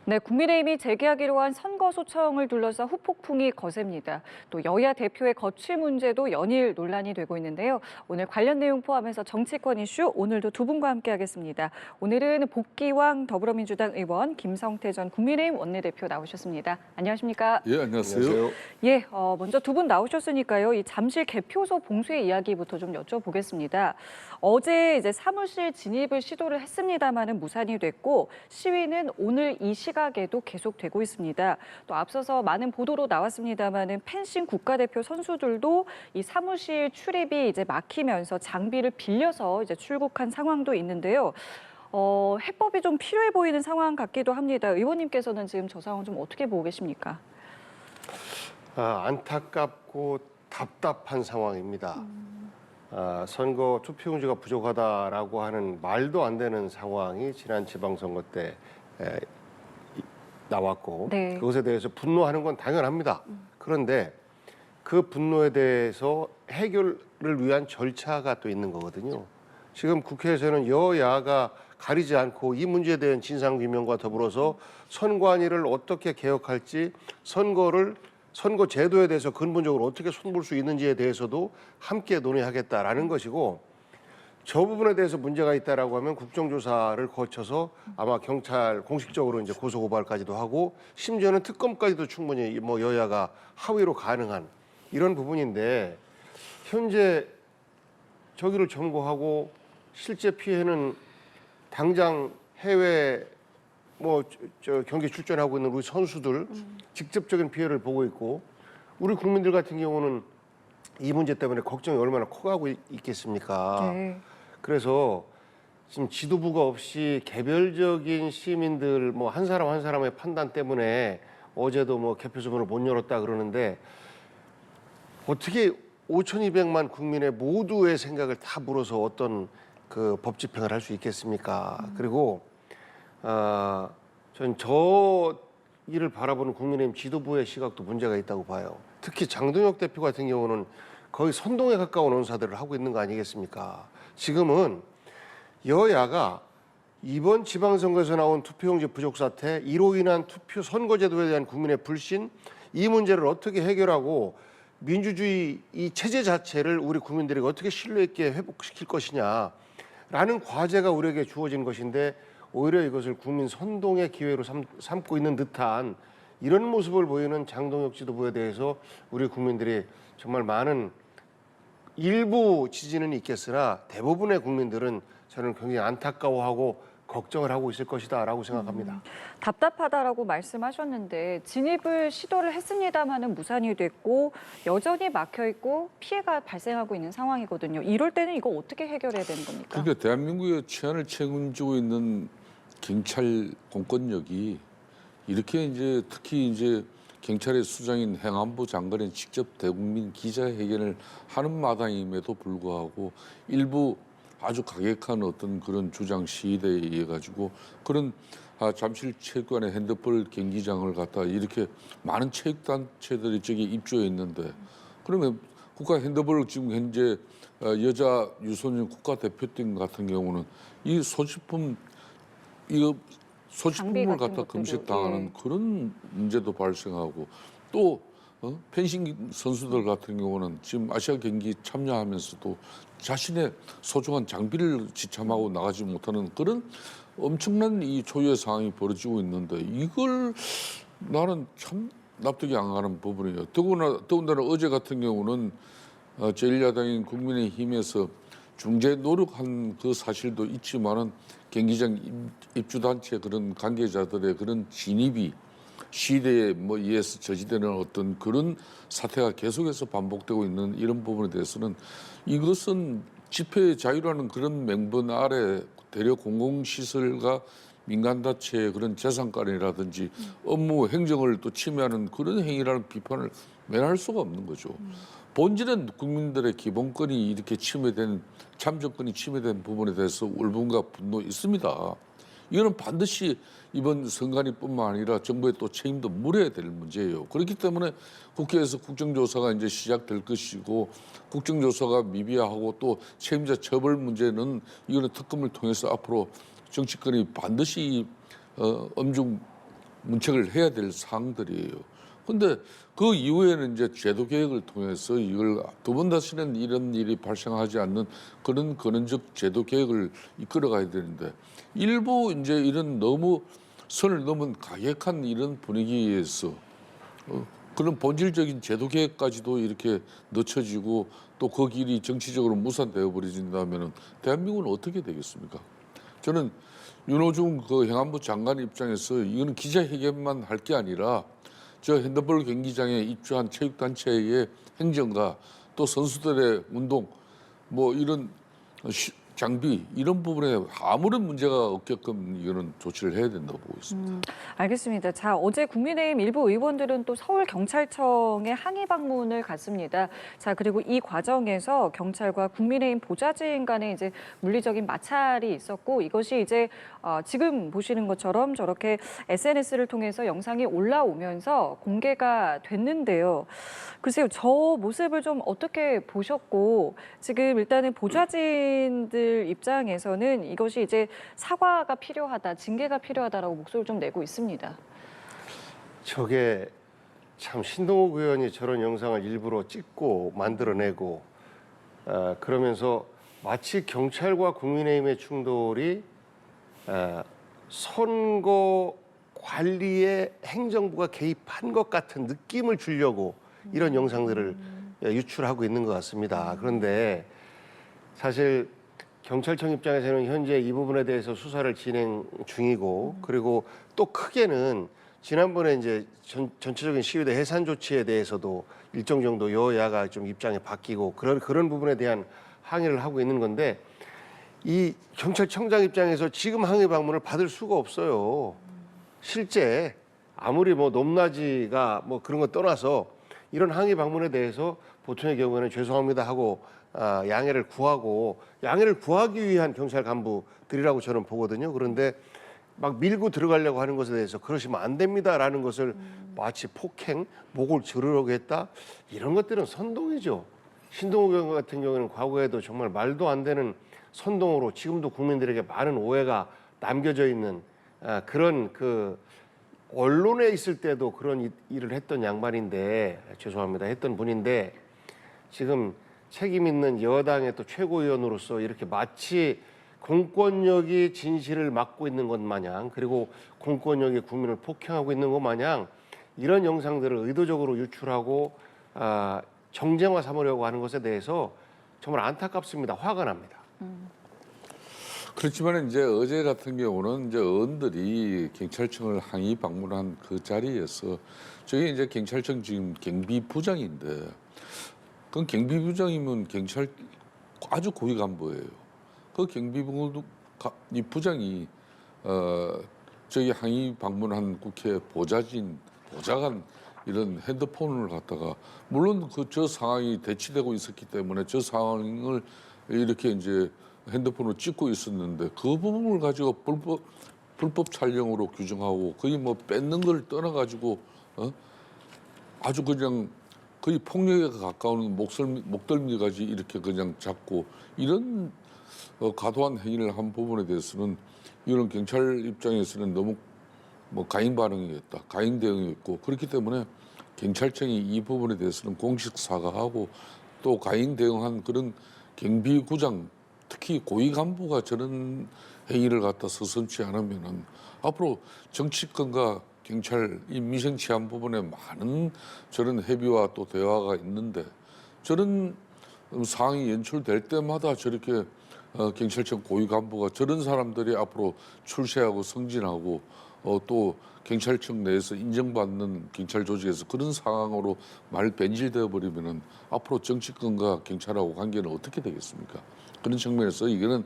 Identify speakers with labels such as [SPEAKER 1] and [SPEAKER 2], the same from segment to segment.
[SPEAKER 1] 네, 국민의힘이 제기하기로 한 선거 소청을 둘러싸 후폭풍이 거셉니다. 또 여야 대표의 거취 문제도 연일 논란이 되고 있는데요. 오늘 관련 내용 포함해서 정치권 이슈 오늘도 두 분과 함께하겠습니다. 오늘은 복귀왕 더불어민주당 의원 김성태 전 국민의힘 원내대표 나오셨습니다. 안녕하십니까?
[SPEAKER 2] 예, 안녕하세요.
[SPEAKER 1] 예, 먼저 두 분 나오셨으니까요. 이 잠실 개표소 봉쇄 이야기부터 좀 여쭤보겠습니다. 어제 이제 사무실 진입을 시도를 했습니다마는 무산이 됐고 시위는 오늘 이 시각에도 계속되고 있습니다. 또 앞서서 많은 보도로 나왔습니다마는 펜싱 국가대표 선수들도 이 사무실 출입이 이제 막히면서 장비를 빌려서 이제 출국한 상황도 있는데요. 해법이 좀 필요해 보이는 상황 같기도 합니다. 의원님께서는 지금 저 상황 좀 어떻게 보고 계십니까?
[SPEAKER 3] 안타깝고 답답한 상황입니다. 선거 투표용지가 부족하다라고 하는 말도 안 되는 상황이 지난 지방선거 때 나왔고
[SPEAKER 1] 네.
[SPEAKER 3] 그것에 대해서 분노하는 건 당연합니다. 그런데 그 분노에 대해서 해결을 위한 절차가 또 있는 거거든요. 지금 국회에서는 여야가 가리지 않고 이 문제에 대한 진상규명과 더불어서 선관위를 어떻게 개혁할지 선거 제도에 대해서 근본적으로 어떻게 손볼 수 있는지에 대해서도 함께 논의하겠다라는 것이고 저 부분에 대해서 문제가 있다라고 하면 국정조사를 거쳐서 아마 경찰 공식적으로 이제 고소고발까지도 하고 심지어는 특검까지도 충분히 뭐 여야가 합의로 가능한 이런 부분인데 현재 저기를 점거하고 실제 피해는 당장 해외 저 경기 출전하고 있는 우리 선수들 직접적인 피해를 보고 있고 우리 국민들 같은 경우는 이 문제 때문에 걱정이 얼마나 커가고 있겠습니까?
[SPEAKER 1] 네.
[SPEAKER 3] 그래서 지금 지도부가 없이 개별적인 시민들 뭐 한 사람 한 사람의 판단 때문에 어제도 뭐 개표소 문을 못 열었다 그러는데 어떻게 5,200만 국민의 모두의 생각을 다 물어서 어떤 그 법 집행을 할 수 있겠습니까? 그리고 전 저 일을 바라보는 국민의힘 지도부의 시각도 문제가 있다고 봐요. 특히 장동혁 대표 같은 경우는 거의 선동에 가까운 언사들을 하고 있는 거 아니겠습니까? 지금은 여야가 이번 지방선거에서 나온 투표용지 부족 사태, 이로 인한 투표 선거제도에 대한 국민의 불신, 이 문제를 어떻게 해결하고 민주주의 이 체제 자체를 우리 국민들에게 어떻게 신뢰 있게 회복시킬 것이냐라는 과제가 우리에게 주어진 것인데 오히려 이것을 국민 선동의 기회로 삼고 있는 듯한 이런 모습을 보이는 장동혁 지도부에 대해서 우리 국민들이 정말 많은 일부 지지는 있겠으나 대부분의 국민들은 저는 굉장히 안타까워하고 걱정을 하고 있을 것이다라고 생각합니다.
[SPEAKER 1] 답답하다라고 말씀하셨는데 진입을 시도를 했습니다마는 무산이 됐고 여전히 막혀 있고 피해가 발생하고 있는 상황이거든요. 이럴 때는 이거 어떻게 해결해야 되는 겁니까?
[SPEAKER 2] 그러니까 대한민국의 치안을 책임지고 있는 경찰 공권력이 이렇게 이제 특히 이제 경찰의 수장인 행안부 장관이 직접 대국민 기자회견을 하는 마당임에도 불구하고 일부 아주 가격한 어떤 그런 주장 시위대에 의해 가지고 그런 잠실 체육관의 핸드볼 경기장을 갖다 이렇게 많은 체육단체들이 저기 입주해 있는데 그러면 국가 핸드볼 지금 현재 여자 유소년 국가대표팀 같은 경우는 이 소지품 이거 소지품을 갖다 금식당하는 그런 문제도 발생하고 또 펜싱 선수들 같은 경우는 지금 아시아 경기 참여하면서도 자신의 소중한 장비를 지참하고 나가지 못하는 그런 엄청난 이 초유의 상황이 벌어지고 있는데 이걸 나는 참 납득이 안 가는 부분이에요. 더군다나 어제 같은 경우는 제1야당인 국민의힘에서 중재 노력한 그 사실도 있지만은 경기장 입주단체 그런 관계자들의 그런 진입이 시대에 뭐 의해서 저지되는 어떤 그런 사태가 계속해서 반복되고 있는 이런 부분에 대해서는 이것은 집회 자유라는 그런 명분 아래 대려 공공시설과 민간단체의 그런 재산권이라든지 업무 행정을 또 침해하는 그런 행위라는 비판을 면할 수가 없는 거죠. 본질은 국민들의 기본권이 이렇게 침해된 참정권이 침해된 부분에 대해서 울분과 분노 있습니다. 이거는 반드시 이번 선관위뿐만 아니라 정부의 또 책임도 물어야 될 문제예요. 그렇기 때문에 국회에서 국정조사가 이제 시작될 것이고 국정조사가 미비하고 또 책임자 처벌 문제는 이거는 특검을 통해서 앞으로 정치권이 반드시 엄중 문책을 해야 될 사항들이에요. 근데 그 이후에는 이제 제도 개혁을 통해서 이걸 두 번 다시는 이런 일이 발생하지 않는 그런 근원적 제도 개혁을 이끌어가야 되는데 일부 이제 이런 너무 선을 넘은 가격한 이런 분위기에서 그런 본질적인 제도 개혁까지도 이렇게 늦춰지고 또 그 길이 정치적으로 무산되어 버린다면은 대한민국은 어떻게 되겠습니까? 저는 윤호중 그 행안부 장관 입장에서 이거는 기자회견만 할 게 아니라 저 핸드볼 경기장에 입주한 체육단체의 행정과 또 선수들의 운동 뭐 이런 장비 이런 부분에 아무런 문제가 없게끔 이거는 조치를 해야 된다고 보고 있습니다.
[SPEAKER 1] 알겠습니다. 자, 어제 국민의힘 일부 의원들은 또 서울경찰청에 항의 방문을 갔습니다. 자, 그리고 이 과정에서 경찰과 국민의힘 보좌진 간의 이제 물리적인 마찰이 있었고 이것이 이제 지금 보시는 것처럼 저렇게 SNS를 통해서 영상이 올라오면서 공개가 됐는데요. 글쎄요, 저 모습을 좀 어떻게 보셨고 지금 일단은 보좌진들 입장에서는 이것이 이제 사과가 필요하다, 징계가 필요하다라고 목소리를 좀 내고 있습니다.
[SPEAKER 3] 저게 참 신동욱 의원이 저런 영상을 일부러 찍고 만들어내고 그러면서 마치 경찰과 국민의힘의 충돌이 선거 관리에 행정부가 개입한 것 같은 느낌을 주려고 이런 영상들을 유출하고 있는 것 같습니다. 그런데 사실 경찰청 입장에서는 현재 이 부분에 대해서 수사를 진행 중이고 그리고 또 크게는 지난번에 이제 전체적인 시위대 해산 조치에 대해서도 일정 정도 여야가 좀 입장이 바뀌고 그런 부분에 대한 항의를 하고 있는 건데 이 경찰청장 입장에서 지금 항의 방문을 받을 수가 없어요. 실제 아무리 뭐 높낮이가 뭐 그런 거 떠나서 이런 항의 방문에 대해서 보통의 경우에는 죄송합니다 하고 양해를 구하기 위한 경찰 간부들이라고 저는 보거든요. 그런데 막 밀고 들어가려고 하는 것에 대해서 그러시면 안 됩니다라는 것을 마치 폭행, 목을 조르려고 했다. 이런 것들은 선동이죠. 신동욱 의원 같은 경우는 과거에도 정말 말도 안 되는 선동으로 지금도 국민들에게 많은 오해가 남겨져 있는 그런 그 언론에 있을 때도 그런 일을 했던 양반인데 죄송합니다 했던 분인데 지금 책임 있는 여당의 또 최고위원으로서 이렇게 마치 공권력이 진실을 막고 있는 것 마냥 그리고 공권력이 국민을 폭행하고 있는 것 마냥 이런 영상들을 의도적으로 유출하고 정쟁화 삼으려고 하는 것에 대해서 정말 안타깝습니다. 화가 납니다.
[SPEAKER 2] 그렇지만 이제 어제 같은 경우는 이제 의원들이 경찰청을 항의 방문한 그 자리에서 저게 이제 경찰청 지금 경비부장인데 그 경비부장이면 경찰 아주 고위 간부예요. 그 경비부장이 저기 항의 방문한 국회 보좌관 이런 핸드폰을 갖다가 물론 저 상황이 대치되고 있었기 때문에 저 상황을 이렇게 이제 핸드폰으로 찍고 있었는데 그 부분을 가지고 불법 촬영으로 규정하고 거의 뭐 뺏는 걸 떠나가지고 아주 그냥 거의 폭력에 가까운 목덜미까지 이렇게 그냥 잡고 이런 과도한 행위를 한 부분에 대해서는 이런 경찰 입장에서는 너무 뭐 가인 반응이었다, 가인 대응이었고 그렇기 때문에 경찰청이 이 부분에 대해서는 공식 사과하고 또 가인 대응한 그런 경비구장 특히 고위 간부가 저런 행위를 갖다 서슴지 않으면은 앞으로 정치권과 경찰 이 미생 치안 부분에 많은 저런 협의와 또 대화가 있는데 저런 상황이 연출될 때마다 저렇게 경찰청 고위 간부가 저런 사람들이 앞으로 출세하고 승진하고 또 경찰청 내에서 인정받는 경찰 조직에서 그런 상황으로 말 변질되어 버리면은 앞으로 정치권과 경찰하고 관계는 어떻게 되겠습니까? 그런 측면에서 이거는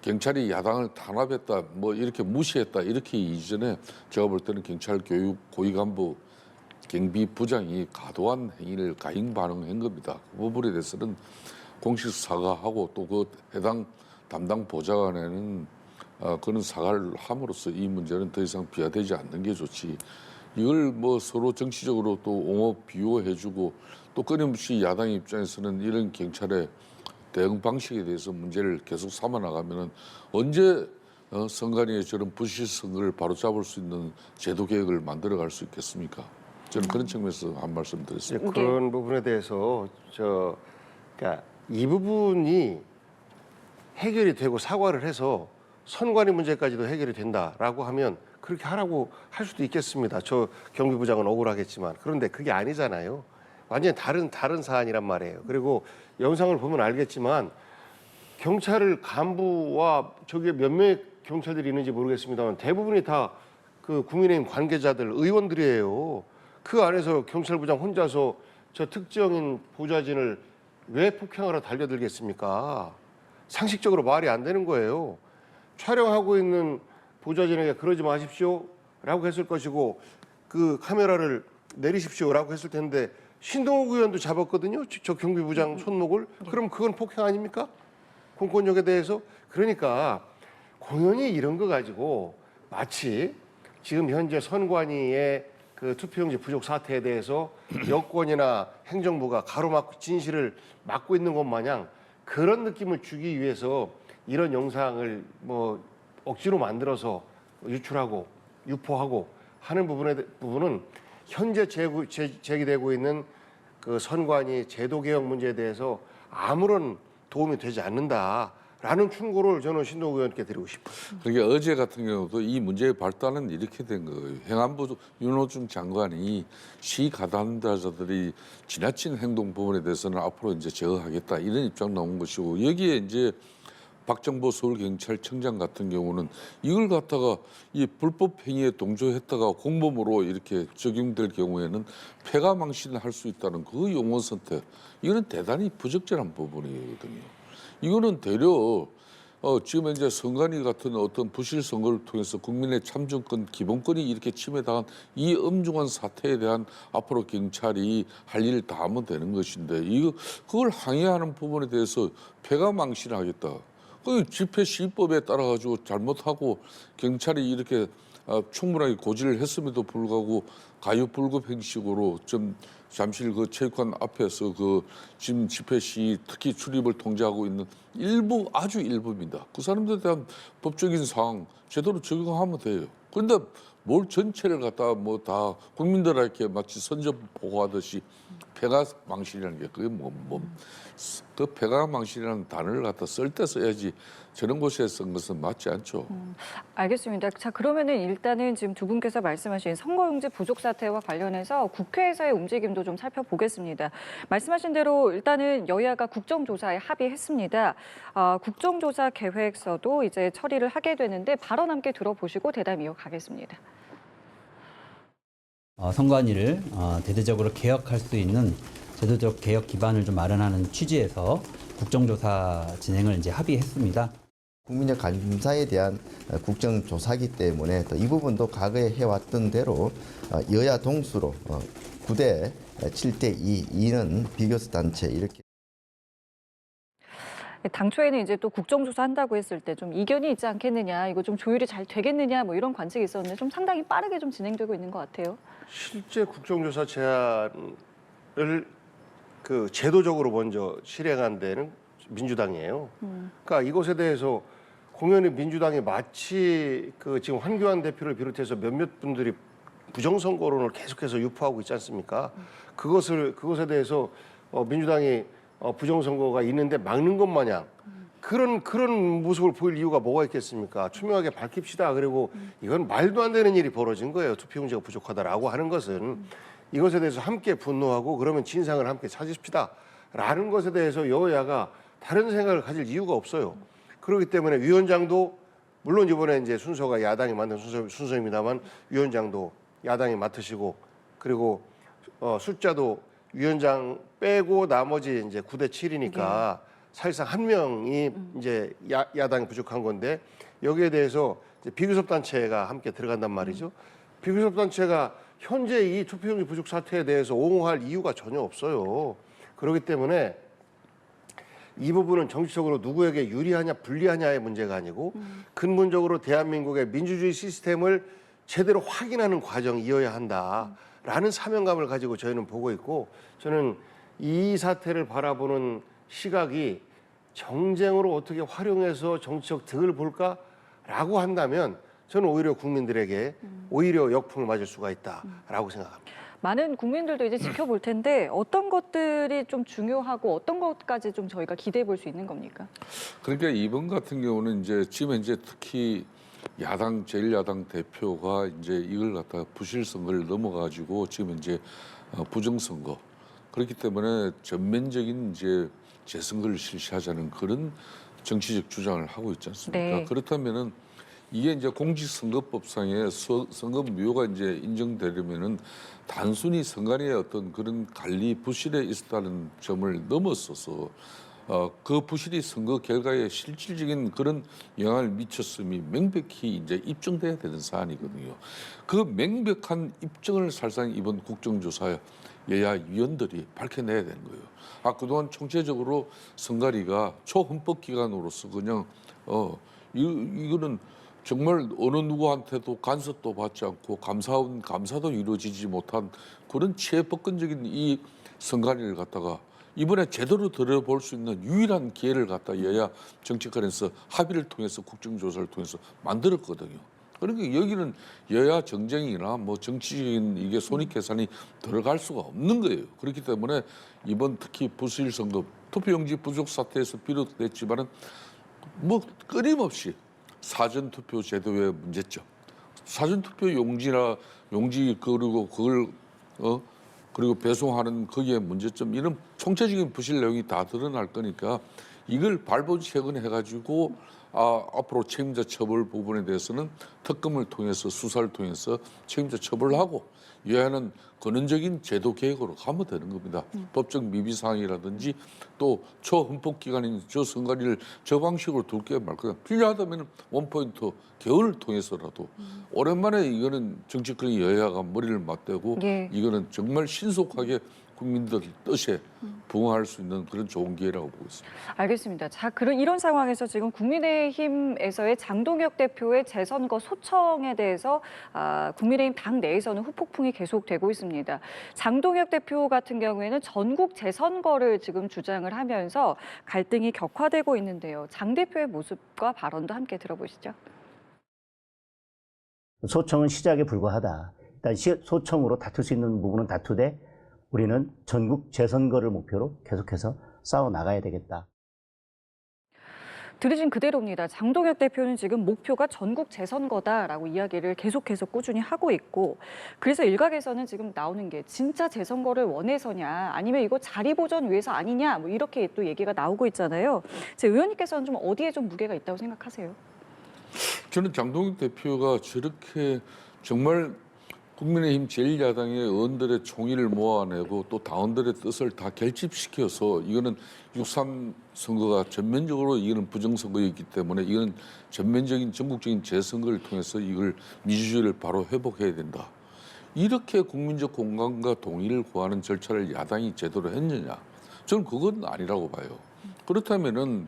[SPEAKER 2] 경찰이 야당을 탄압했다, 뭐 이렇게 무시했다 이렇게 이전에 제가 볼 때는 경찰 교육 고위 간부 경비부장이 과도한 행위를 가인 반응한 겁니다. 그 부분에 대해서는 공식 사과하고 또 그 해당 담당 보좌관에는 그런 사과를 함으로써 이 문제는 더 이상 비화되지 않는 게 좋지. 이걸 뭐 서로 정치적으로 또 옹호 비호해주고 또 끊임없이 야당 입장에서는 이런 경찰의 대응 방식에 대해서 문제를 계속 삼아 나가면은 언제 선관위의 저런 부실성을 바로잡을 수 있는 제도 개혁을 만들어갈 수 있겠습니까? 저는 그런 측면에서 한 말씀
[SPEAKER 3] 이제
[SPEAKER 2] 드렸습니다.
[SPEAKER 3] 그런 부분에 대해서 그러니까 이 부분이 해결이 되고 사과를 해서 선관위 문제까지도 해결이 된다라고 하면 그렇게 하라고 할 수도 있겠습니다. 저 경비부장은 억울하겠지만 그런데 그게 아니잖아요. 완전히 다른 사안이란 말이에요. 그리고 영상을 보면 알겠지만 경찰을 간부와 저게 몇 명의 경찰들이 있는지 모르겠습니다만 대부분이 다 그 국민의힘 관계자들, 의원들이에요. 그 안에서 경찰부장 혼자서 저 특정인 보좌진을 왜 폭행하러 달려들겠습니까? 상식적으로 말이 안 되는 거예요. 촬영하고 있는 보좌진에게 그러지 마십시오라고 했을 것이고 그 카메라를 내리십시오라고 했을 텐데 신동욱 의원도 잡았거든요. 저 경비부장 손목을. 그럼 그건 폭행 아닙니까? 공권력에 대해서. 그러니까 공연히 이런 거 가지고 마치 지금 현재 선관위의 그 투표용지 부족 사태에 대해서 여권이나 행정부가 가로막고 진실을 막고 있는 것 마냥 그런 느낌을 주기 위해서 이런 영상을 뭐 억지로 만들어서 유출하고 유포하고 하는 부분은 현재 제기되고 있는 그 선관위 제도 개혁 문제에 대해서 아무런 도움이 되지 않는다라는 충고를 저는 신동욱 의원께 드리고 싶어요.
[SPEAKER 2] 그러니까 어제 같은 경우도 이 문제의 발단은 이렇게 된 거예요. 행안부 윤호중 장관이 시 가담자들이 지나친 행동 부분에 대해서는 앞으로 이제 제어하겠다 이런 입장 나온 것이고 여기에 이제 박정보 서울경찰청장 같은 경우는 이걸 갖다가 이 불법 행위에 동조했다가 공범으로 이렇게 적용될 경우에는 폐가망신을 할 수 있다는 그 용어 선택 이거는 대단히 부적절한 부분이거든요. 이거는 되려 지금 이제 선관위 같은 어떤 부실 선거를 통해서 국민의 참정권 기본권이 이렇게 침해당한 이 엄중한 사태에 대한 앞으로 경찰이 할 일을 다 하면 되는 것인데 그걸 항의하는 부분에 대해서 폐가망신하겠다. 그 집회 시법에 따라 가지고 잘못하고 경찰이 이렇게 충분하게 고지를 했음에도 불구하고 가요불급 형식으로 좀 잠실 그 체육관 앞에서 그 지금 집회 시 특히 출입을 통제하고 있는 일부 아주 일부입니다. 그 사람들에 대한 법적인 사항 제대로 적용하면 돼요. 그런데 뭘 전체를 갖다 뭐 다 국민들에게 마치 선전 보고하듯이 폐가망신이라는 게 그게 그 폐가망신이라는 단어를 갖다 쓸 때 써야지 저런 곳에 쓴 것은 맞지 않죠.
[SPEAKER 1] 알겠습니다. 자, 그러면은 일단은 지금 두 분께서 말씀하신 선거용지 부족 사태와 관련해서 국회에서의 움직임도 좀 살펴보겠습니다. 말씀하신 대로 일단은 여야가 국정조사에 합의했습니다. 국정조사 계획서도 이제 처리를 하게 되는데 발언 함께 들어보시고 대담 이어가겠습니다.
[SPEAKER 4] 선관위를 대대적으로 개혁할 수 있는 제도적 개혁 기반을 좀 마련하는 취지에서 국정조사 진행을 이제 합의했습니다.
[SPEAKER 5] 국민적 감사에 대한 국정조사이기 때문에 또 이 부분도 과거에 해왔던 대로 여야 동수로 9대 7대 2는 비교섭 단체 이렇게.
[SPEAKER 1] 당초에는 이제 또 국정조사 한다고 했을 때 좀 이견이 있지 않겠느냐, 이거 좀 조율이 잘 되겠느냐, 뭐 이런 관측이 있었는데 좀 상당히 빠르게 좀 진행되고 있는 것 같아요.
[SPEAKER 3] 실제 국정조사 제안을 그 제도적으로 먼저 실행한 데는 민주당이에요. 그러니까 이것에 대해서 공연히 민주당이 마치 그 지금 황교안 대표를 비롯해서 몇몇 분들이 부정선거론을 계속해서 유포하고 있지 않습니까? 그것에 대해서 민주당이 부정선거가 있는데 막는 것 마냥 그런 모습을 보일 이유가 뭐가 있겠습니까? 투명하게 밝힙시다. 그리고 이건 말도 안 되는 일이 벌어진 거예요. 투표용지가 부족하다라고 하는 것은 이것에 대해서 함께 분노하고 그러면 진상을 함께 찾으십시다라는 것에 대해서 여야가 다른 생각을 가질 이유가 없어요. 그렇기 때문에 위원장도 물론 이번에 이제 순서가 야당이 만든 순서입니다만 위원장도 야당이 맡으시고 그리고 숫자도 위원장 빼고 나머지 이제 9대 7이니까 사실상 한 명이 이제 야당이 부족한 건데 여기에 대해서 이제 비교섭 단체가 함께 들어간단 말이죠. 비교섭 단체가 현재 이 투표용지 부족 사태에 대해서 옹호할 이유가 전혀 없어요. 그렇기 때문에 이 부분은 정치적으로 누구에게 유리하냐 불리하냐의 문제가 아니고 근본적으로 대한민국의 민주주의 시스템을 제대로 확인하는 과정이어야 한다라는 사명감을 가지고 저희는 보고 있고 저는 이 사태를 바라보는 시각이 정쟁으로 어떻게 활용해서 정치적 득을 볼까 라고 한다면 저는 오히려 국민들에게 오히려 역풍을 맞을 수가 있다라고 생각합니다.
[SPEAKER 1] 많은 국민들도 이제 지켜볼 텐데 어떤 것들이 좀 중요하고 어떤 것까지 좀 저희가 기대해 볼 수 있는 겁니까?
[SPEAKER 2] 그러니까 이번 같은 경우는 이제 지금 이제 특히 야당 제1야당 대표가 이제 이걸 갖다가 부실 선거를 넘어가지고 지금 이제 부정 선거 그렇기 때문에 전면적인 이제 재선거를 실시하자는 그런 정치적 주장을 하고 있지 않습니까?
[SPEAKER 1] 네.
[SPEAKER 2] 그렇다면은 이게 이제 공직선거법상의 선거 무효가 이제 인정되려면은 단순히 선관위의 어떤 그런 관리 부실에 있었다는 점을 넘어서서 그 부실이 선거 결과에 실질적인 그런 영향을 미쳤음이 명백히 이제 입증돼야 되는 사안이거든요. 그 명백한 입증을 사실상 이번 국정조사 여야 위원들이 밝혀내야 되는 거예요. 그동안 총체적으로 선관위가 초헌법 기관으로서 그냥 이거는 정말 어느 누구한테도 간섭도 받지 않고 감사도 이루어지지 못한 그런 최법권적인 이 선관위를 갖다가 이번에 제대로 들여볼 수 있는 유일한 기회를 갖다 여야 정치권에서 합의를 통해서 국정조사를 통해서 만들었거든요. 그러니까 여기는 여야 정쟁이나 뭐 정치적인 이게 손익계산이 들어갈 수가 없는 거예요. 그렇기 때문에 이번 특히 부실 선거 투표용지 부족 사태에서 비롯됐지만은 뭐 끊임없이 사전투표 제도의 문제점, 사전투표 용지 그리고 그걸 그리고 배송하는 거기에 문제점 이런 총체적인 부실 내용이 다 드러날 거니까 이걸 발본체근해가지고 앞으로 책임자 처벌 부분에 대해서는 특검을 통해서 수사를 통해서 책임자 처벌을 하고 여야는 근원적인 제도 개혁으로 가면 되는 겁니다. 법적 미비 사항이라든지 또 초헌법 기관인 저 선관위를 저 방식으로 둘 게 말 거야. 필요하다면 원포인트 개헌을 통해서라도 오랜만에 이거는 정치권이 여야가 머리를 맞대고
[SPEAKER 1] 예.
[SPEAKER 2] 이거는 정말 신속하게 국민들 뜻에 부응할 수 있는 그런 좋은 기회라고 보고 있습니다.
[SPEAKER 1] 알겠습니다. 자, 이런 상황에서 지금 국민의힘에서의 장동혁 대표의 재선거 소청에 대해서 국민의힘 당 내에서는 후폭풍이 계속되고 있습니다. 장동혁 대표 같은 경우에는 전국 재선거를 지금 주장을 하면서 갈등이 격화되고 있는데요. 장 대표의 모습과 발언도 함께 들어보시죠.
[SPEAKER 6] 소청은 시작에 불과하다. 일단 소청으로 다툴 수 있는 부분은 다투되 우리는 전국 재선거를 목표로 계속해서 싸워나가야 되겠다.
[SPEAKER 1] 들으신 그대로입니다. 장동혁 대표는 지금 목표가 전국 재선거다라고 이야기를 계속해서 꾸준히 하고 있고 그래서 일각에서는 지금 나오는 게 진짜 재선거를 원해서냐 아니면 이거 자리 보전 위해서 아니냐 뭐 이렇게 또 얘기가 나오고 있잖아요. 제 의원님께서는 좀 어디에 좀 무게가 있다고 생각하세요?
[SPEAKER 2] 저는 장동혁 대표가 저렇게 정말 국민의힘 제1야당의 의원들의 총의를 모아내고 또 당원들의 뜻을 다 결집시켜서 이거는 6.3 선거가 전면적으로 이거는 부정선거였기 때문에 이거는 전면적인 전국적인 재선거를 통해서 이걸 민주주의를 바로 회복해야 된다. 이렇게 국민적 공감과 동의를 구하는 절차를 야당이 제대로 했느냐? 저는 그건 아니라고 봐요. 그렇다면은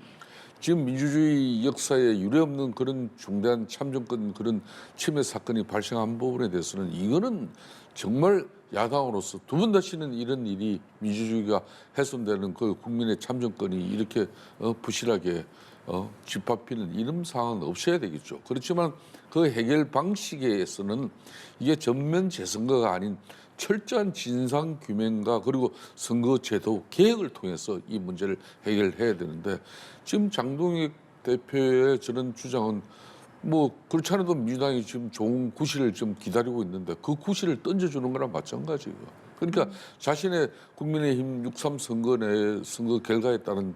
[SPEAKER 2] 지금 민주주의 역사에 유례없는 그런 중대한 참정권 그런 침해 사건이 발생한 부분에 대해서는 이거는 정말 야당으로서 두 번 다시는 이런 일이 민주주의가 훼손되는 그 국민의 참정권이 이렇게 부실하게 짓밟히는 이런 상황은 없어야 되겠죠. 그렇지만 그 해결 방식에서는 이게 전면 재선거가 아닌 철저한 진상 규명과 그리고 선거 제도 개혁을 통해서 이 문제를 해결해야 되는데 지금 장동혁 대표의 저런 주장은 뭐 그렇지 않아도 민주당이 지금 좋은 구실을 좀 기다리고 있는데 그 구실을 던져주는 거랑 마찬가지예요. 그러니까 자신의 국민의힘 6.3 선거 내 선거 결과에 따른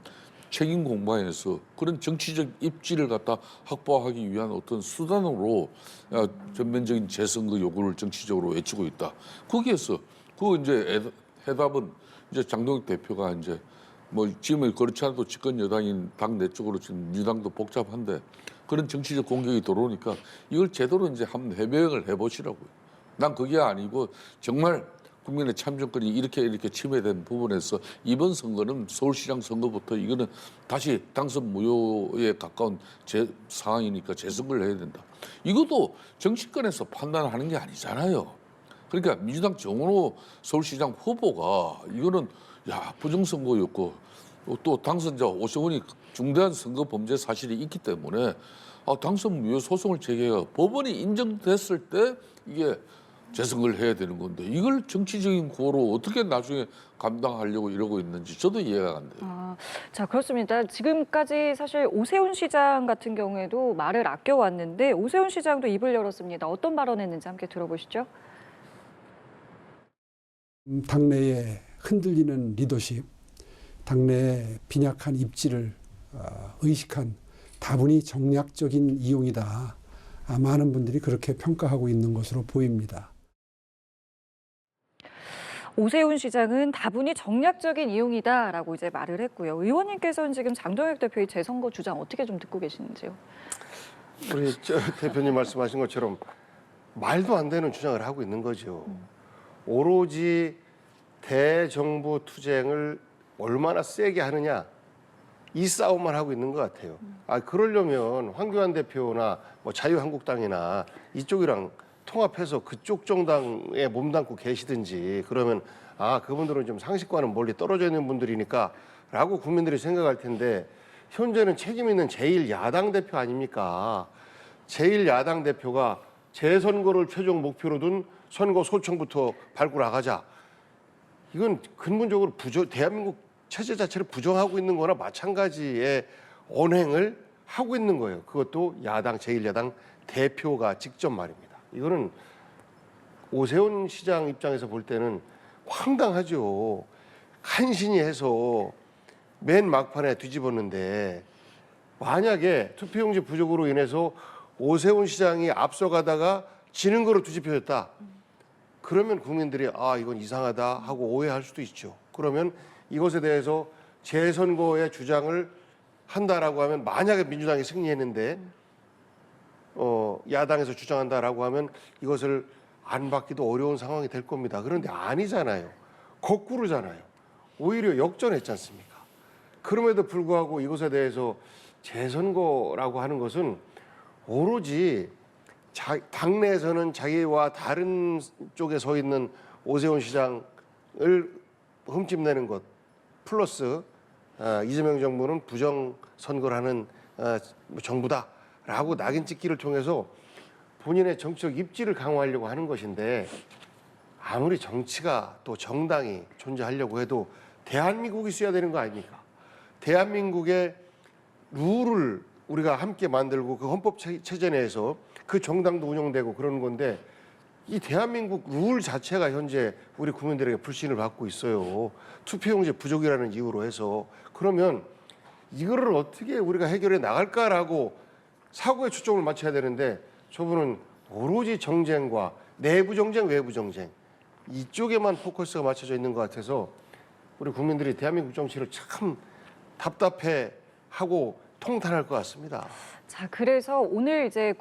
[SPEAKER 2] 책임 공방에서 그런 정치적 입지를 갖다 확보하기 위한 어떤 수단으로 전면적인 재선거 요구를 정치적으로 외치고 있다. 거기에서 그 이제 해답은 이제 장동혁 대표가 이제 뭐 지금은 그렇지 않아도 집권 여당인 당 내쪽으로 지금 민주당도 복잡한데 그런 정치적 공격이 들어오니까 이걸 제대로 이제 한번 해명을 해보시라고요. 난 그게 아니고 정말 국민의 참정권이 이렇게 침해된 부분에서 이번 선거는 서울시장 선거부터 이거는 다시 당선 무효에 가까운 상황이니까 재선거를 해야 된다. 이것도 정치권에서 판단하는 게 아니잖아요. 그러니까 민주당 정원호 서울시장 후보가 이거는 부정선거였고 또 당선자 오세훈이 중대한 선거 범죄 사실이 있기 때문에 당선 무효 소송을 제기해가 법원이 인정됐을 때 이게 재선거를 해야 되는 건데 이걸 정치적인 구호로 어떻게 나중에 감당하려고 이러고 있는지 저도 이해가 안 돼요.
[SPEAKER 1] 자, 그렇습니다. 지금까지 사실 오세훈 시장 같은 경우에도 말을 아껴왔는데 오세훈 시장도 입을 열었습니다. 어떤 발언했는지 함께 들어보시죠.
[SPEAKER 7] 당내에 흔들리는 리더십, 당내의 빈약한 입지를 의식한 다분히 정략적인 이용이다. 많은 분들이 그렇게 평가하고 있는 것으로 보입니다.
[SPEAKER 1] 오세훈 시장은 다분히 정략적인 이용이다라고 이제 말을 했고요. 의원님께서는 지금 장동혁 대표의 재선거 주장 어떻게 좀 듣고 계시는지요?
[SPEAKER 3] 우리 대표님 말씀하신 것처럼 말도 안 되는 주장을 하고 있는 거죠. 오로지 대정부 투쟁을 얼마나 세게 하느냐 이 싸움만 하고 있는 것 같아요. 그러려면 황교안 대표나 뭐 자유한국당이나 이쪽이랑 통합해서 그쪽 정당에 몸담고 계시든지 그러면 그분들은 좀 상식과는 멀리 떨어져 있는 분들이니까라고 국민들이 생각할 텐데 현재는 책임 있는 제1야당 대표 아닙니까? 제1야당 대표가 재선거를 최종 목표로 둔 선거 소청부터 밟고 나가자. 이건 근본적으로 대한민국 체제 자체를 부정하고 있는 거나 마찬가지의 언행을 하고 있는 거예요. 그것도 야당, 제1야당 대표가 직접 말입니다. 이거는 오세훈 시장 입장에서 볼 때는 황당하죠. 간신히 해서 맨 막판에 뒤집었는데 만약에 투표용지 부족으로 인해서 오세훈 시장이 앞서가다가 지는 거로 뒤집혀졌다. 그러면 국민들이 이건 이상하다 하고 오해할 수도 있죠. 그러면 이것에 대해서 재선거의 주장을 한다라고 하면 만약에 민주당이 승리했는데 야당에서 주장한다라고 하면 이것을 안 받기도 어려운 상황이 될 겁니다. 그런데 아니잖아요. 거꾸로잖아요. 오히려 역전했지 않습니까? 그럼에도 불구하고 이것에 대해서 재선거라고 하는 것은 오로지 당내에서는 자기와 다른 쪽에 서 있는 오세훈 시장을 흠집내는 것 플러스 이재명 정부는 부정 선거를 하는 정부다라고 낙인 찍기를 통해서 본인의 정치적 입지를 강화하려고 하는 것인데 아무리 정치가 또 정당이 존재하려고 해도 대한민국이 있어야 되는 거 아닙니까? 대한민국의 룰을 우리가 함께 만들고 그 헌법 체제 내에서 그 정당도 운영되고 그러는 건데 이 대한민국 룰 자체가 현재 우리 국민들에게 불신을 받고 있어요. 투표용지 부족이라는 이유로 해서. 그러면 이거를 어떻게 우리가 해결해 나갈까라고 사고에 초점을 맞춰야 되는데 저분은 오로지 정쟁과 내부 정쟁, 외부 정쟁 이쪽에만 포커스가 맞춰져 있는 것 같아서 우리 국민들이 대한민국 정치를 참 답답해하고 통탄할 것 같습니다.
[SPEAKER 1] 자, 그래서 오늘 이제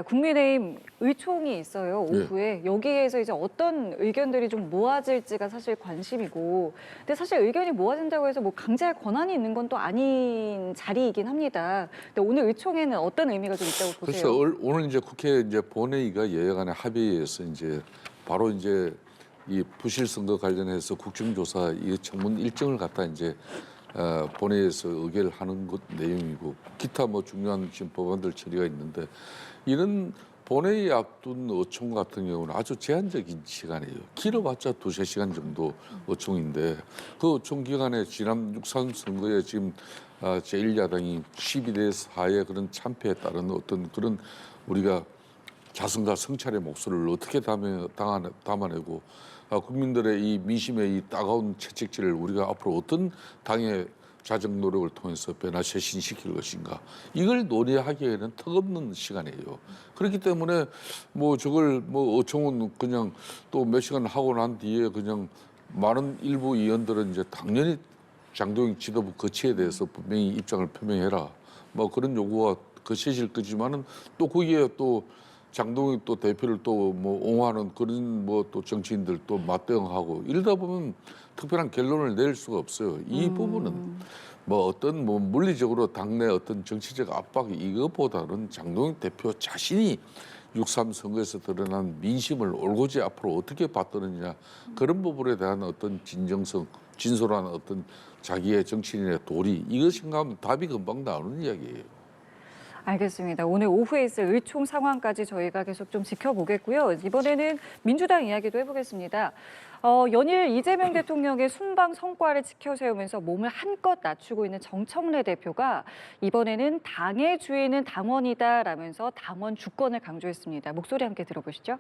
[SPEAKER 1] 국민의힘 의총이 있어요, 오후에. 여기에서 이제 어떤 의견들이 좀 모아질지가 사실 관심이고. 근데 사실 의견이 모아진다고 해서 뭐 강제할 권한이 있는 건 또 아닌 자리이긴 합니다. 근데 오늘 의총에는 어떤 의미가 좀 있다고 보세요?
[SPEAKER 2] 그래서 오늘 이제 국회 이제 본회의가 여야 간의 합의에서 이제 바로 이제 이 부실 선거 관련해서 국정조사 이 청문 일정을 갖다 이제 본회의에서 의결을 하는 것 내용이고 기타 뭐 중요한 지금 법안들 처리가 있는데 이런 본회의 앞둔 의총 같은 경우는 아주 제한적인 시간이에요. 길어봤자 2~3시간 정도 의총인데 그 의총 기간에 지난 6.3 선거에 지금 제1야당이 12대4의 그런 참패에 따른 어떤 그런 우리가 자성과 성찰의 목소리를 어떻게 담아내고 국민들의 이 민심의 이 따가운 채찍질을 우리가 앞으로 어떤 당의 자정 노력을 통해서 변화쇄신시킬 것인가 이걸 논의하기에는 턱없는 시간이에요. 그렇기 때문에 뭐 저걸 뭐 의총은 그냥 또 몇 시간 하고 난 뒤에 그냥 많은 일부 의원들은 이제 당연히 장동혁 지도부 거치에 대해서 분명히 입장을 표명해라 뭐 그런 요구가 거세질 거지만은 또 거기에 또 장동혁 또 대표를 또 뭐 옹호하는 그런 뭐 또 정치인들 또 맞대응하고 이러다 보면 특별한 결론을 낼 수가 없어요. 이 부분은 뭐 어떤 뭐 물리적으로 당내 어떤 정치적 압박 이것보다는 장동혁 대표 자신이 6.3 선거에서 드러난 민심을 올고지 앞으로 어떻게 받드느냐 그런 부분에 대한 어떤 진정성, 진솔한 어떤 자기의 정치인의 도리 이것인가 하면 답이 금방 나오는 이야기예요.
[SPEAKER 1] 알겠습니다. 오늘 오후에 있을 의총 상황까지 저희가 계속 좀 지켜보겠고요. 이번에는 민주당 이야기도 해보겠습니다. 연일 이재명 대통령의 순방 성과를 지켜세우면서 몸을 한껏 낮추고 있는 정청래 대표가 이번에는 당의 주인은 당원이다라면서 당원 주권을 강조했습니다. 목소리 함께 들어보시죠.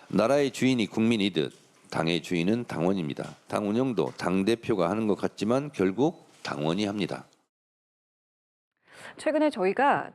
[SPEAKER 8] 나라의 주인이 국민이듯 당의 주인은 당원입니다. 당 운영도 당대표가 하는 것 같지만 결국 당원이 합니다.
[SPEAKER 1] 최근에 저희가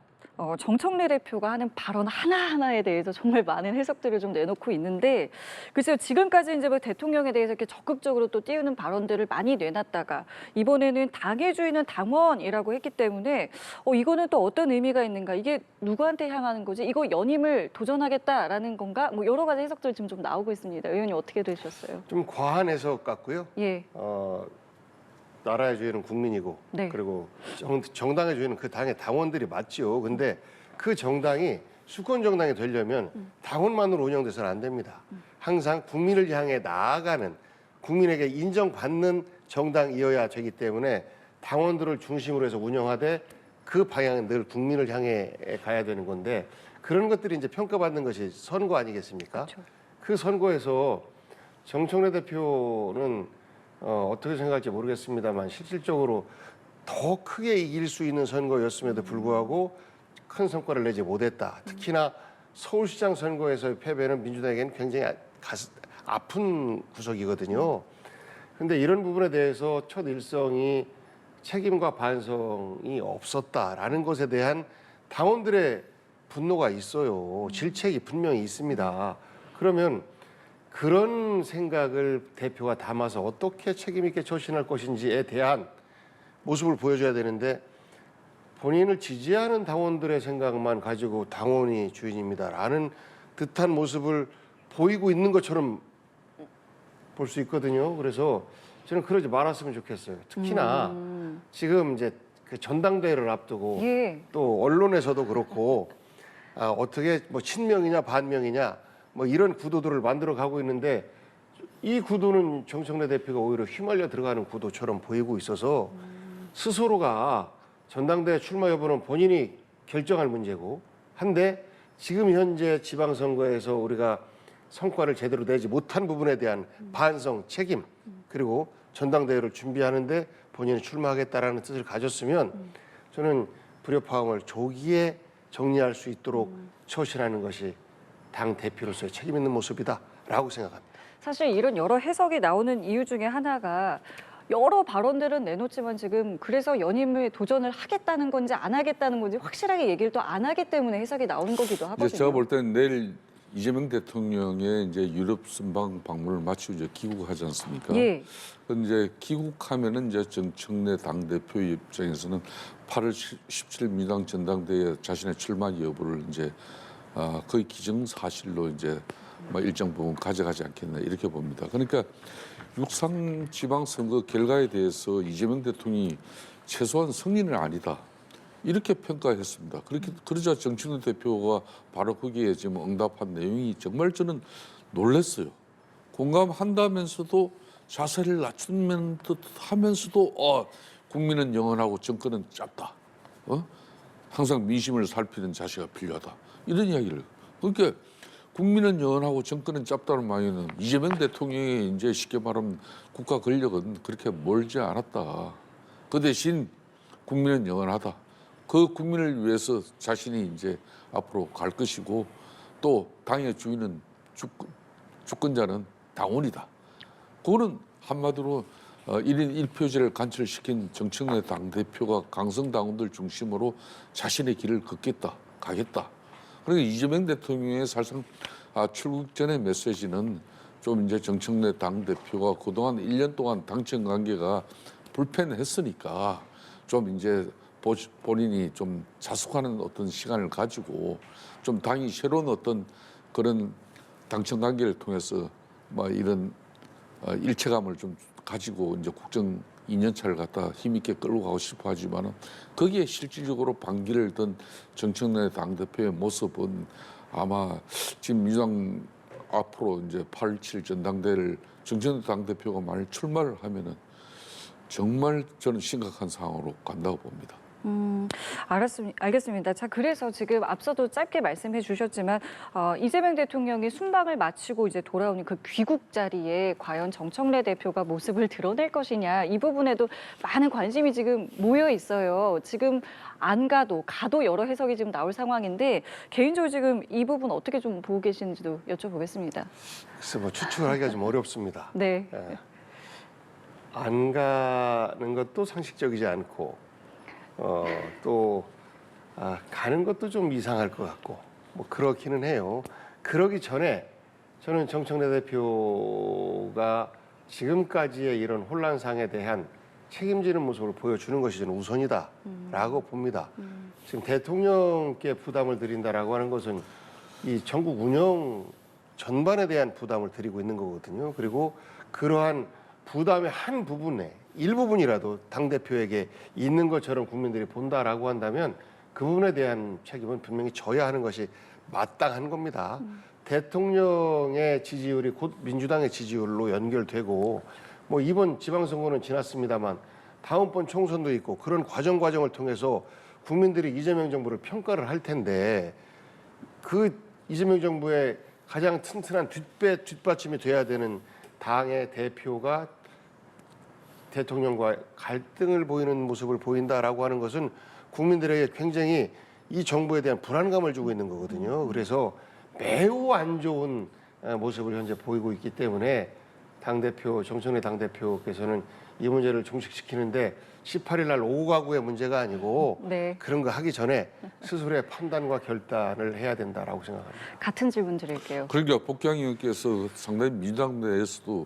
[SPEAKER 1] 정청래 대표가 하는 발언 하나하나에 대해서 정말 많은 해석들을 좀 내놓고 있는데 글쎄요, 지금까지 이제 뭐 대통령에 대해서 이렇게 적극적으로 또 띄우는 발언들을 많이 내놨다가 이번에는 당의 주인은 당원이라고 했기 때문에 이거는 또 어떤 의미가 있는가, 이게 누구한테 향하는 거지, 이거 연임을 도전하겠다라는 건가, 뭐 여러 가지 해석들이 지금 좀 나오고 있습니다. 의원님 어떻게 되셨어요?
[SPEAKER 3] 좀 과한 해석 같고요.
[SPEAKER 1] 예.
[SPEAKER 3] 나라의 주인은 국민이고
[SPEAKER 1] 네.
[SPEAKER 3] 그리고 정당의 주인은 그 당의 당원들이 맞지요. 근데 그 정당이 수권 정당이 되려면 당원만으로 운영돼서는 안 됩니다. 항상 국민을 향해 나아가는, 국민에게 인정받는 정당이어야 되기 때문에 당원들을 중심으로 해서 운영하되 그 방향은 늘 국민을 향해 가야 되는 건데, 그런 것들이 이제 평가받는 것이 선거 아니겠습니까?
[SPEAKER 1] 그렇죠.
[SPEAKER 3] 그 선거에서 정청래 대표는 어떻게 생각할지 모르겠습니다만 실질적으로 더 크게 이길 수 있는 선거였음에도 불구하고 큰 성과를 내지 못했다. 특히나 서울시장 선거에서의 패배는 민주당에게는 굉장히 아픈 구석이거든요. 그런데 이런 부분에 대해서 첫 일성이 책임과 반성이 없었다라는 것에 대한 당원들의 분노가 있어요. 질책이 분명히 있습니다. 그러면 그런 생각을 대표가 담아서 어떻게 책임 있게 처신할 것인지에 대한 모습을 보여줘야 되는데, 본인을 지지하는 당원들의 생각만 가지고 당원이 주인입니다라는 듯한 모습을 보이고 있는 것처럼 볼 수 있거든요. 그래서 저는 그러지 말았으면 좋겠어요. 특히나 지금 이제 그 전당대회를 앞두고
[SPEAKER 1] 예.
[SPEAKER 3] 또 언론에서도 그렇고 어떻게 뭐 친명이냐 반명이냐 뭐 이런 구도들을 만들어 가고 있는데, 이 구도는 정청래 대표가 오히려 휘말려 들어가는 구도처럼 보이고 있어서 스스로가 전당대회 출마 여부는 본인이 결정할 문제고 한데, 지금 현재 지방선거에서 우리가 성과를 제대로 내지 못한 부분에 대한 반성, 책임, 그리고 전당대회를 준비하는데 본인이 출마하겠다라는 뜻을 가졌으면 저는 불협화음을 조기에 정리할 수 있도록 처신하는 것이 당 대표로서의 책임 있는 모습이다라고 생각합니다.
[SPEAKER 1] 사실 이런 여러 해석이 나오는 이유 중에 하나가 여러 발언들은 내놓지만 지금 그래서 연임을 도전을 하겠다는 건지 안 하겠다는 건지 확실하게 얘기를 또 안 하기 때문에 해석이 나오는 거기도 하거든요.
[SPEAKER 2] 이제 제가 볼 때는 내일 이재명 대통령의 이제 유럽 순방 방문을 마치고 이제 귀국하지 않습니까?
[SPEAKER 1] 예.
[SPEAKER 2] 근데 이제 귀국하면은 이제 정청래 당 대표 입장에서는 8월 17일 민주당 전당대회 자신의 출마 여부를 이제 거의 기정사실로 이제 일정 부분 가져가지 않겠나 이렇게 봅니다. 그러니까 육상 지방선거 결과에 대해서 이재명 대통령이 최소한 승리는 아니다 이렇게 평가했습니다. 그러자 정청래 대표가 바로 거기에 지금 응답한 내용이 정말 저는 놀랐어요. 공감한다면서도 자세를 낮추는 듯 하면서도 국민은 영원하고 정권은 짧다. 항상 민심을 살피는 자세가 필요하다. 이런 이야기를. 그러니까 국민은 영원하고 정권은 짧다는 말에는 이재명 대통령의 이제 쉽게 말하면 국가 권력은 그렇게 멀지 않았다. 그 대신 국민은 영원하다. 그 국민을 위해서 자신이 이제 앞으로 갈 것이고 또 당의 주인은 주권자는 당원이다. 그거는 한마디로 1인 1표제를 관철시킨 정청래 당대표가 강성 당원들 중심으로 자신의 길을 가겠다. 그러니까 이재명 대통령의 사실상 출국 전의 메시지는 좀 이제 정청래 당대표가 그동안 1년 동안 당청 관계가 불편했으니까 좀 이제 본인이 좀 자숙하는 어떤 시간을 가지고 좀 당이 새로운 어떤 그런 당청 관계를 통해서 이런 일체감을 좀 가지고 이제 국정 2년차를 갖다 힘있게 끌고 가고 싶어 하지만은 거기에 실질적으로 반기를 든 정청래 당대표의 모습은 아마 지금 민주당 앞으로 이제 8.7 전당대회를 정청래 당대표가 만약 출마를 하면은 정말 저는 심각한 상황으로 간다고 봅니다.
[SPEAKER 1] 알겠습니다. 자, 그래서 지금 앞서도 짧게 말씀해 주셨지만 이재명 대통령이 순방을 마치고 이제 돌아오는 그 귀국 자리에 과연 정청래 대표가 모습을 드러낼 것이냐 이 부분에도 많은 관심이 지금 모여 있어요. 지금 안 가도 여러 해석이 지금 나올 상황인데 개인적으로 지금 이 부분 어떻게 좀 보고 계시는지도 여쭤보겠습니다.
[SPEAKER 3] 글쎄 뭐 추측하기가 좀 어렵습니다.
[SPEAKER 1] 네.
[SPEAKER 3] 예. 안 가는 것도 상식적이지 않고 가는 것도 좀 이상할 것 같고 뭐 그렇기는 해요. 그러기 전에 저는 정청래 대표가 지금까지의 이런 혼란상에 대한 책임지는 모습을 보여주는 것이 저는 우선이다라고 봅니다. 지금 대통령께 부담을 드린다라고 하는 것은 이 전국 운영 전반에 대한 부담을 드리고 있는 거거든요. 그리고 그러한 부담의 한 부분에 일부분이라도 당대표에게 있는 것처럼 국민들이 본다라고 한다면 그 부분에 대한 책임은 분명히 져야 하는 것이 마땅한 겁니다. 대통령의 지지율이 곧 민주당의 지지율로 연결되고 뭐 이번 지방선거는 지났습니다만 다음번 총선도 있고 그런 과정을 통해서 국민들이 이재명 정부를 평가를 할 텐데 그 이재명 정부의 가장 튼튼한 뒷받침이 돼야 되는 당의 대표가 대통령과 갈등을 보이는 모습을 보인다라고 하는 것은 국민들에게 굉장히 이 정부에 대한 불안감을 주고 있는 거거든요. 그래서 매우 안 좋은 모습을 현재 보이고 있기 때문에 정청래 당대표께서는 이 문제를 종식시키는데 18일 날 오후 가구의 문제가 아니고
[SPEAKER 1] 네.
[SPEAKER 3] 그런 거 하기 전에 스스로의 판단과 결단을 해야 된다라고 생각합니다.
[SPEAKER 1] 같은 질문 드릴게요.
[SPEAKER 2] 그러니까 복향 의원께서 상당히 민주당 내에서도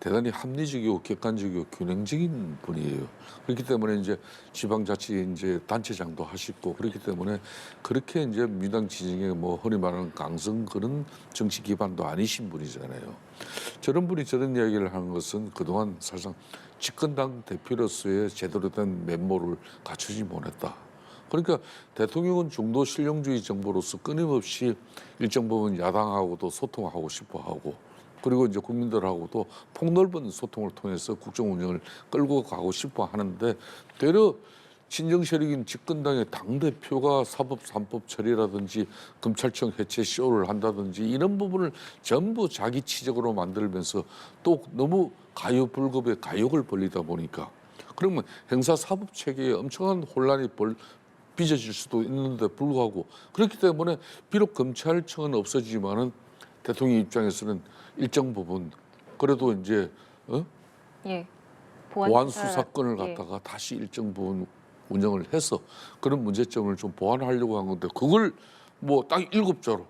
[SPEAKER 2] 대단히 합리적이고 객관적이고 균형적인 분이에요. 그렇기 때문에 이제 지방자치 이제 단체장도 하시고 그렇기 때문에 그렇게 이제 민주당 지지에 뭐 흔히 말하는 강성 그런 정치 기반도 아니신 분이잖아요. 저런 분이 저런 이야기를 하는 것은 그동안 사실상 집권당 대표로서의 제대로 된 면모를 갖추지 못했다. 그러니까 대통령은 중도 실용주의 정부로서 끊임없이 일정 부분 야당하고도 소통하고 싶어 하고 그리고 이제 국민들하고도 폭넓은 소통을 통해서 국정 운영을 끌고 가고 싶어 하는데 되려 친정 세력인 집권당의 당대표가 사법 3법 처리라든지 검찰청 해체 쇼를 한다든지 이런 부분을 전부 자기 치적으로 만들면서 또 너무 가요불급에 가욕을 벌리다 보니까 그러면 형사사법 체계에 엄청난 혼란이 빚어질 수도 있는데 불구하고 그렇기 때문에 비록 검찰청은 없어지지만은 대통령 입장에서는 일정 부분 그래도 이제
[SPEAKER 1] 예.
[SPEAKER 2] 보안 수사권을
[SPEAKER 1] 예.
[SPEAKER 2] 갖다가 다시 일정 부분 운영을 해서 그런 문제점을 좀 보완하려고 한 건데 그걸 뭐 딱 7자로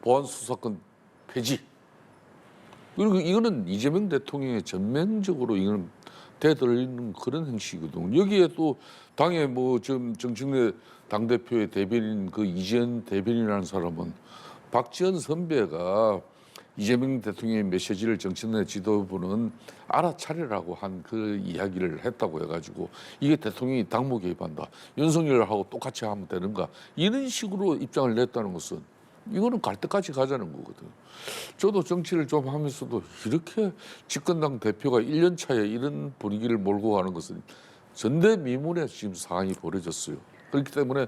[SPEAKER 2] 보안 수사권 폐지. 그리고 이거는 이재명 대통령의 전면적으로 이거는 대들리는 그런 행식이거든요. 여기에 또 당의 뭐 정청래 당대표의 대변인 그 이재현 대변인이라는 사람은 박지원 선배가 이재명 대통령의 메시지를 정청래 지도부는 알아차리라고 한 그 이야기를 했다고 해가지고 이게 대통령이 당무 개입한다. 윤석열하고 똑같이 하면 되는가. 이런 식으로 입장을 냈다는 것은 이거는 갈 때까지 가자는 거거든요. 저도 정치를 좀 하면서도 이렇게 집권당 대표가 1년 차에 이런 분위기를 몰고 가는 것은 전대미문의 지금 상황이 벌어졌어요. 그렇기 때문에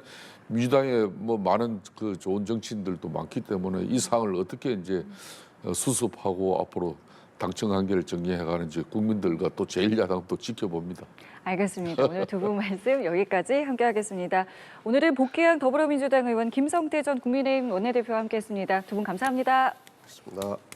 [SPEAKER 2] 민주당에 뭐 많은 그 좋은 정치인들도 많기 때문에 이 상황을 어떻게 이제 수습하고 앞으로 당청 관계를 정리해가는지 국민들과 또 제1야당도 지켜봅니다.
[SPEAKER 1] 알겠습니다. 오늘 두 분 말씀 여기까지 함께하겠습니다. 오늘은 복귀한 더불어민주당 의원 김성태 전 국민의힘 원내대표와 함께했습니다. 두 분 감사합니다.
[SPEAKER 3] 고맙습니다.